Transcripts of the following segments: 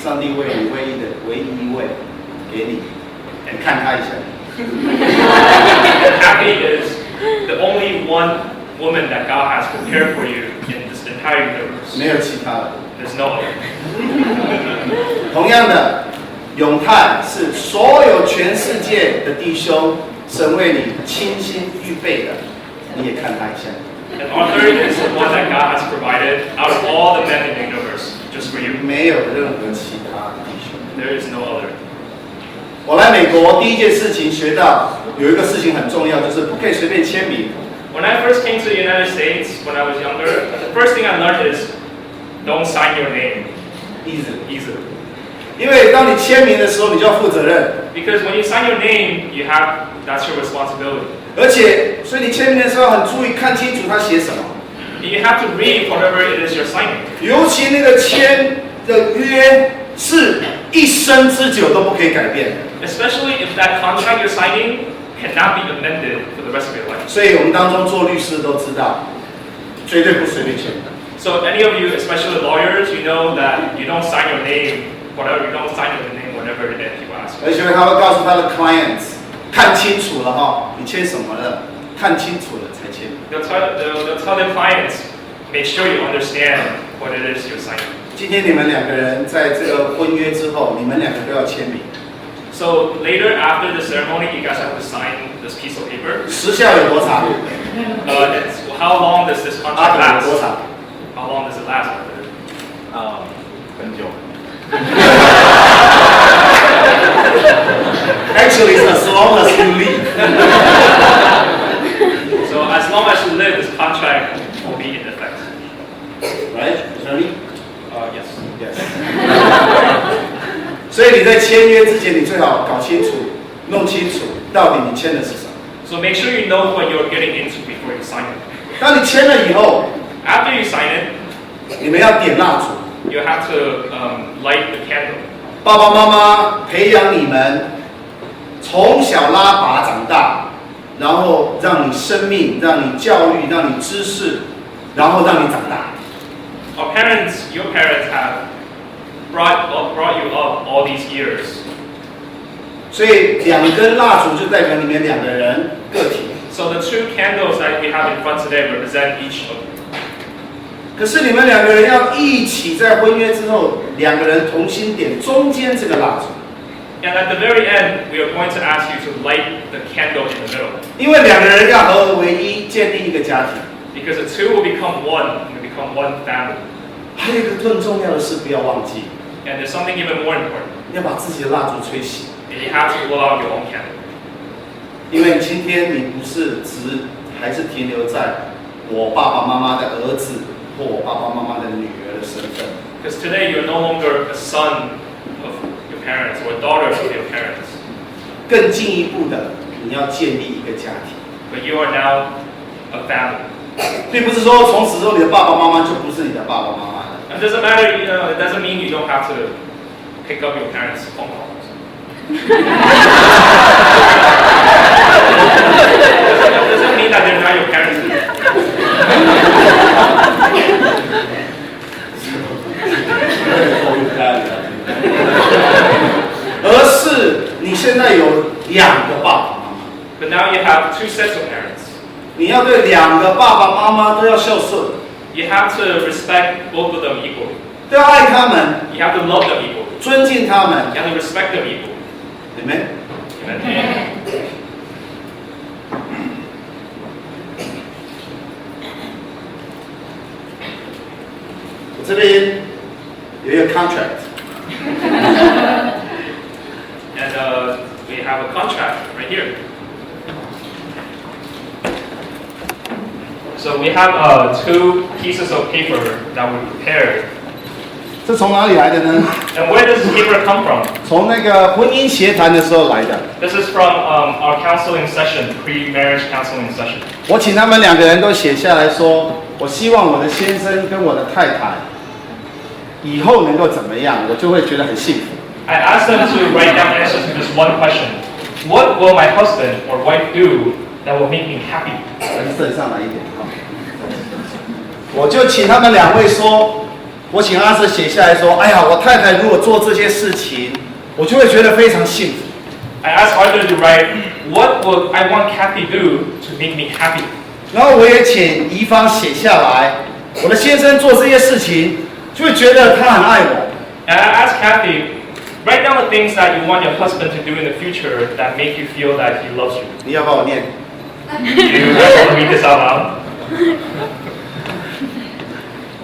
上帝为你唯一位给你，你看他一下。Happy is the only one woman that God has prepared for you in this entire universe. 没有其他的。There's no other. 同样的，永泰是所有全世界的弟兄，神为你精心预备的，你也看他一下。And Arthur is the one that God has provided out of all the men in the universe, just for you. 没有任何其他弟兄。There is no other. 我来美国第一件事情学到有一个事情很重要，就是不可以随便签名。When I first came to the United States when I was younger, the first thing I learned is don't sign your name easily. 因为当你签名的时候，你就要负责任。Because when you sign your name, that's your responsibility. 而且，所以你签名的时候很注意看清楚他写什么。You have to read whatever it is you're signing. 尤其那个签的约是一生之久都不可以改变的。Especially if that contract you're signing cannot be amended for the rest of your life. 所以我们当中做律师都知道，绝对不随便签。So any of you, especially lawyers, you know that you don't sign your name, you don't sign your name whatever it is you ask. 而且他会告诉他的 clients， 看清楚了哈，你签什么了，看清楚了才签。They'll tell their clients, make sure you understand what it is you're signing. 今天你们两个人在这个婚约之后，你们两个都要签名。So later after the ceremony, you guys have to sign this piece of paper. 时效有多长how long does this contract last? 多长 How long does it last? 很久。Actually, it's as long as you live. So as long as you live, this contract will be in effect. Right, Johnny? Yes. Yes. 所以你在签约之前，你最好搞清楚、弄清楚，到底你签的是什么。So make sure you know what you're getting into before you sign it. 当你签了以后， After you sign it, 你们要点蜡烛。you have to light the candle. 爸爸妈妈培养你们，从小拉拔长大，然后让你生命，让你教育，让你知识，然后让你长大。Your parents have brought you up all these years. 所以两根蜡烛就代表你们两个人个体。So the two candles that we have in front today represent each of you. 可是你们两个人要一起在婚约之后，两个人同心点中间这个蜡烛。And at the very end, we are going to ask you to light the candle in the middle. 因为两个人要合而为一，建立一个家庭。Because the two will become one, and will become one family. 还有一个更重要的事，不要忘记， And there's something even more important. 要把自己的蜡烛吹熄。 And you have to blow out your own candle. 因为今天你不是还是停留在我爸爸妈妈的儿子或我爸爸妈妈的女儿的身份。Because today you're no longer a son of your parents or a daughter of your parents. 更进一步的，你要建立一个家庭。 But you are now a family. 并不是说从此之后你的爸爸妈妈就不是你的爸爸妈妈了。 It doesn't matter, it doesn't mean you don't have to pick up your parents' phone calls. It doesn't mean that they're not your parents. 而是你现在有两个爸爸妈妈。 But now you have two sets of parents. 你要对两个爸爸妈妈都要孝顺， You have to respect both of them equally. 都要爱他们， You have to love them equally. 尊敬他们。 You have to respect them equally. Amen。 Amen. 我这边有一个 contract。 And we have a contract right here. So we have two pieces of paper that we prepared. 这从哪里来的呢？ And where does this paper come from? 从那个婚姻协谈的时候来的。 This is from our counseling session, pre-marriage counseling session. 我请他们两个人都写下来说，我希望我的先生跟我的太太以后能够怎么样，我就会觉得很幸福。 I asked them to write down answers to this one question. What will my husband or wife do that will make me happy? 正上来一点哈。我就请他们两位说，我请阿瑟写下来说：“哎呀，我太太如果做这些事情，我就会觉得非常幸福。” I asked Arthur to write, what would I want Kathy do to make me happy? 然后我也请怡芳写下来，我的先生做这些事情，就会觉得他很爱我。And I asked Kathy, write down the things that you want your husband to do in the future that make you feel that he loves you. 你要帮我念？ You guys want to read this out loud?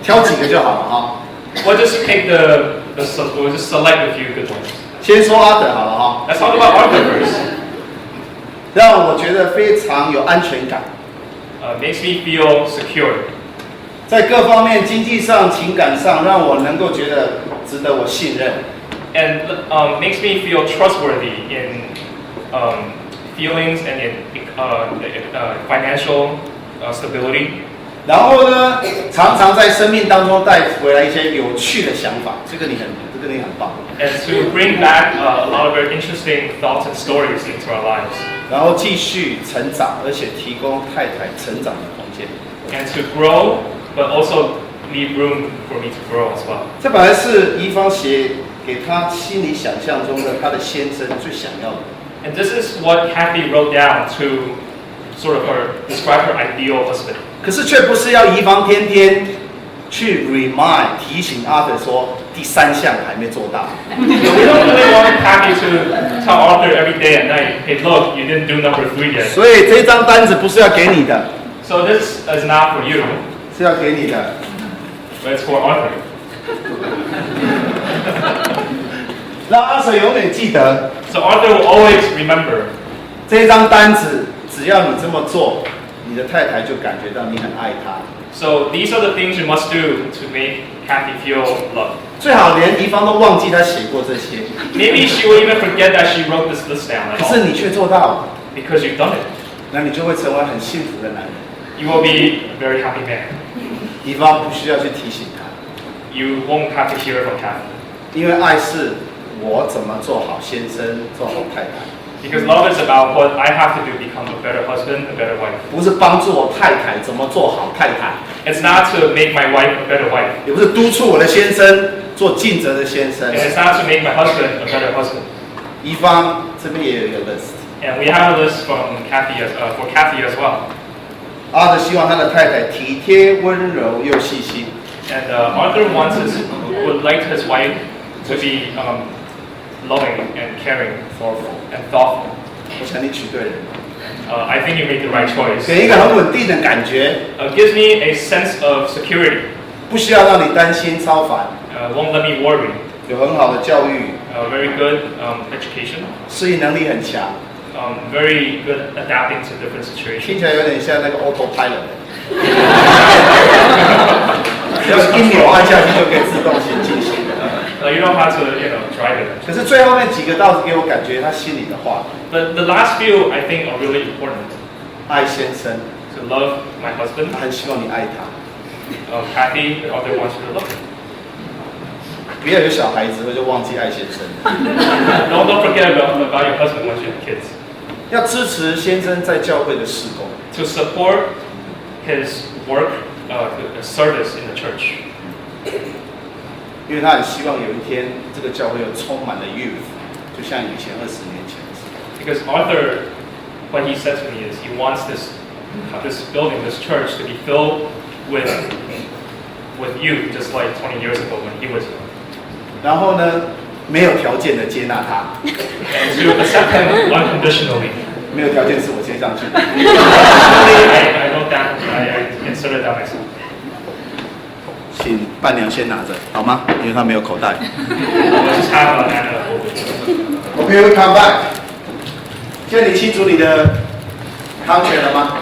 挑几个就好了哈。We'll just pick we'll just select a few good ones. 先说阿德好了哈。 Let's talk about Arthur first. 让我觉得非常有安全感， Makes me feel secure. 在各方面经济上、情感上，让我能够觉得值得我信任。 And makes me feel trustworthy in feelings and in financial stability. 然后呢，常常在生命当中带回来一些有趣的想法，这个你很棒。 And to bring back a lot of very interesting thoughts and stories into our lives. 然后继续成长，而且提供太太成长的空间。 And to grow, but also leave room for me to grow as well. 这本来是怡芳写给他心里想象中的他的先生最想要的。 And this is what Kathy wrote down to sort of describe her ideal husband. 可是却不是要怡芳天天去 提醒阿德说第3项还没做到。We don't really want Kathy to tell Arthur every day at night, hey look, you didn't do number 3 yet. 所以这张单子不是要给你的， So this is not for you, 是要给你的。 but it's for Arthur. 让阿德永远记得 So Arthur will always remember. 这张单子，只要你这么做，你的太太就感觉到你很爱她。 So these are the things you must do to make Kathy feel loved. 最好连怡芳都忘记她写过这些， Maybe she will even forget that she wrote this list down at 可是 all. 你却做到了， Because you've done it. 那你就会成为很幸福的男人。 You will be a very happy man. 怡芳不需要去提醒他， You won't have to hear it from Kathy. 因为爱是我怎么做好先生，做好太太， Because love is about what I have to do to become a better husband, a better wife. 不是帮助我太太怎么做好太太， It's not to make my wife a better wife. 也不是督促我的先生做尽责的先生 And。it's not to make my husband a better husband. 怡芳这边也有一个 list， And we have a list from Kathy for Kathy as well. 阿德希望他的太太体贴、温柔又细心。 And Arthur would like his wife to be loving and caring and thoughtful. 我想你娶对人， I think you made the right choice. 给一个很稳定的感觉， Gives me a sense of security. 不需要让你担心超烦， Won't let me worry. 有很好的教育， Very good education. 适应能力很强， Very good adapting to different 听 situations. 起来有点像那个 autopilot。只要一钮按下去就可以自动进行。 You don't have to, drive it. 可是最后那几个倒是给我感觉他心里的话， But the last few, I think, are really important. 爱先生， To love my husband, 他很希望你爱他， Kathy, and Arthur wants you to love him. 不要有小孩子后就忘记爱先生。 Don't forget about your husband once you have kids. 要支持先生在教会的事工， To support his work, service in the church. 因为他很希望有一天这个教会又充满了 youth， 就像以前20年前。 Because Arthur, what he said to me is he wants this building, this church, to be filled with youth, just like 20 years ago when he was young. 然后呢，没有条件的接纳他， And to accept him unconditionally. 没有条件是我接上去的。 I wrote that, I inserted that myself. 请伴娘先拿着，好吗？因为她没有口袋。 We'll just have Anna hold it. OK, we come back。现在你清楚你的 contract 了吗？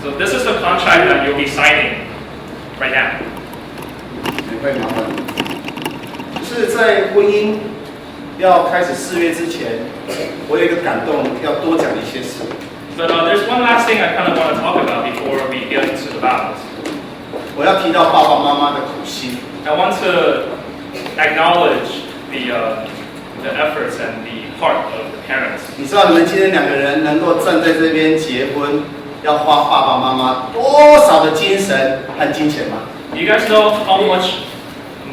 So this is the contract that you'll be signing right now. 没会麻烦你。就是在婚姻要开始4月之前，我有一个感动，要多讲一些事。 But there's one last thing I kind of want to talk about before we get into the vows. 我要提到爸爸妈妈的苦心。 I want to acknowledge the efforts and the heart of the parents. 你知道你们今天2个人能够站在这边结婚，要花爸爸妈妈多少的精神和金钱吗？ Do you guys know how much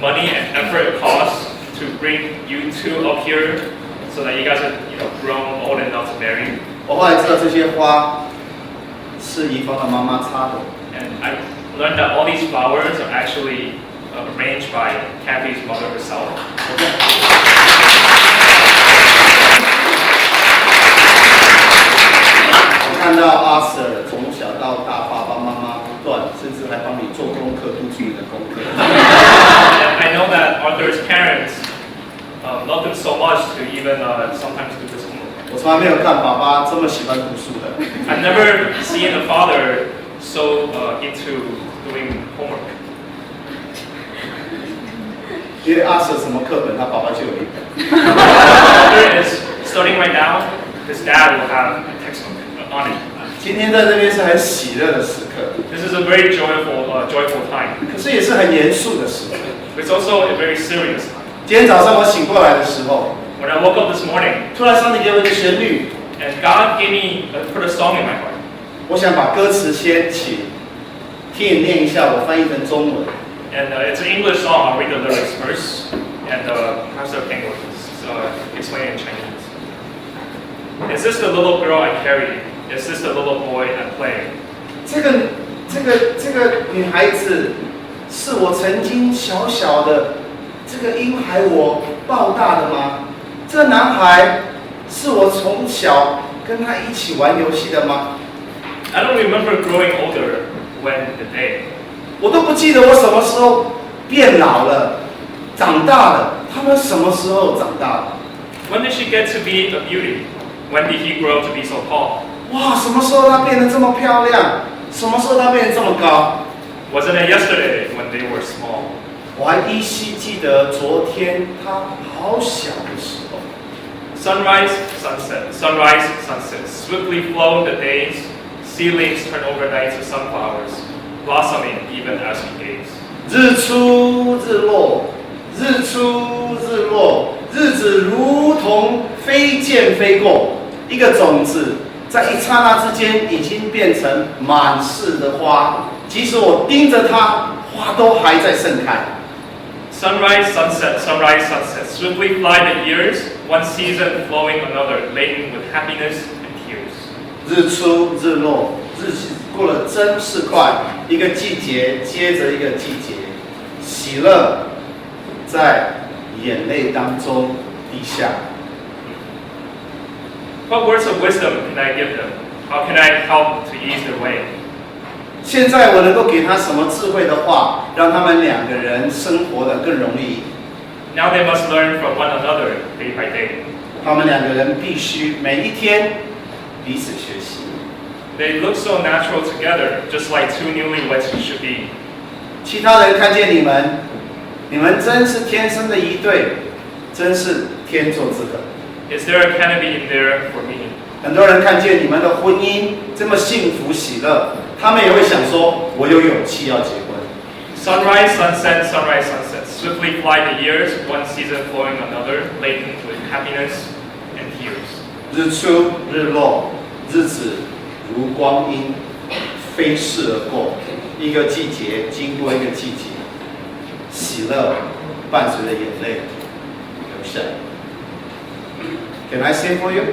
money and effort it costs to bring you two up here so that you guys are, grown old enough to marry? 我后来知道这些花是怡芳的妈妈插的。 And I learned that all these flowers are actually arranged by Kathy's mother herself. 我看到阿 Sir 从小到大，爸爸妈妈不断，甚至还帮你做功课，督促你的功课。And I know that Arthur's parents love him so much to even sometimes do this homework. 我从来没有看爸爸这么喜欢读书的。 I've never seen a father so into doing homework. 因为阿 Sir 什么课本，他爸爸就有一本。Arthur is studying right now. His dad will have a textbook on it. 今天在这边是很喜乐的时刻， This is a very joyful time. 可是也是很严肃的时刻。 It's also a very serious time. 今天早上我醒过来的时候， When I woke up this morning, 突然上帝给我一个旋律， and God gave me put a song in my heart. 我想把歌词先请听你念一下，我翻译成中文。 And it's an English song. I'll read the lyrics first, and Pastor Peng will explain in Chinese. Is this the little girl I carry? Is this the little boy I play? 这个女孩子，是我曾经小小的这个婴孩我抱大的吗？这个男孩是我从小跟他一起玩游戏的吗？ I don't remember growing older when the day. 我都不记得我什么时候变老了，长大了。他们什么时候长大了？ When did she get to be a beauty? When did he grow to be so tall? 哇，什么时候她变得这么漂亮？什么时候她变得这么高？ Wasn't it yesterday when they were small? 我还依稀记得昨天她好小的时候。 Sunrise, sunset, sunrise, sunset. Swiftly flow the days. Sea leaves turn overnight to sunflowers, blossoming even as we gaze. 日出日落，日出日落，日子如同飞剑飞过，一个种子在一刹那之间已经变成满室的花，即使我盯着它，花都还在盛开。 Sunrise, sunset, sunrise, sunset. Swiftly fly the years, one season flowing another, laden with happiness and tears. 日出日落，日子过得真是快，一个季节接着一个季节，喜乐在眼泪当中滴下。 What words of wisdom can I give them? How can I help to ease their way? 现在我能够给他什么智慧的话，让他们两个人生活的更容易。 Now they must learn from one another day by day. 他们两个人必须每一天彼此学习。 They look so natural together, just like two newlyweds should be. 其他人看见你们，你们真是天生的一对，真是天作之合。 Is there a canopy in there for me? 很多人看见你们的婚姻这么幸福喜乐，他们也会想说：我有勇气要结婚。 Sunrise, sunset, sunrise, sunset. Swiftly fly the years, one season flowing another, laden with happiness and tears. 日出日落，日子如光阴，飞逝而过，一个季节经过一个季节，喜乐伴随着眼泪流下。Can I sing for you?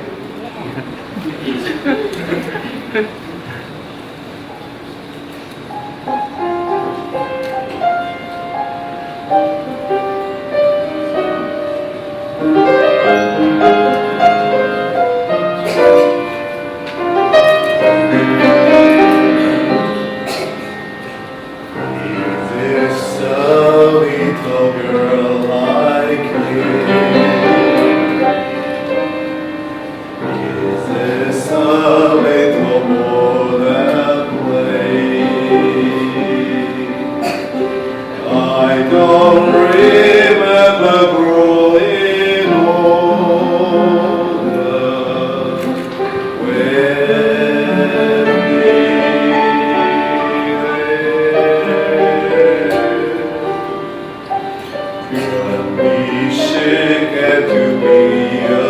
Get to be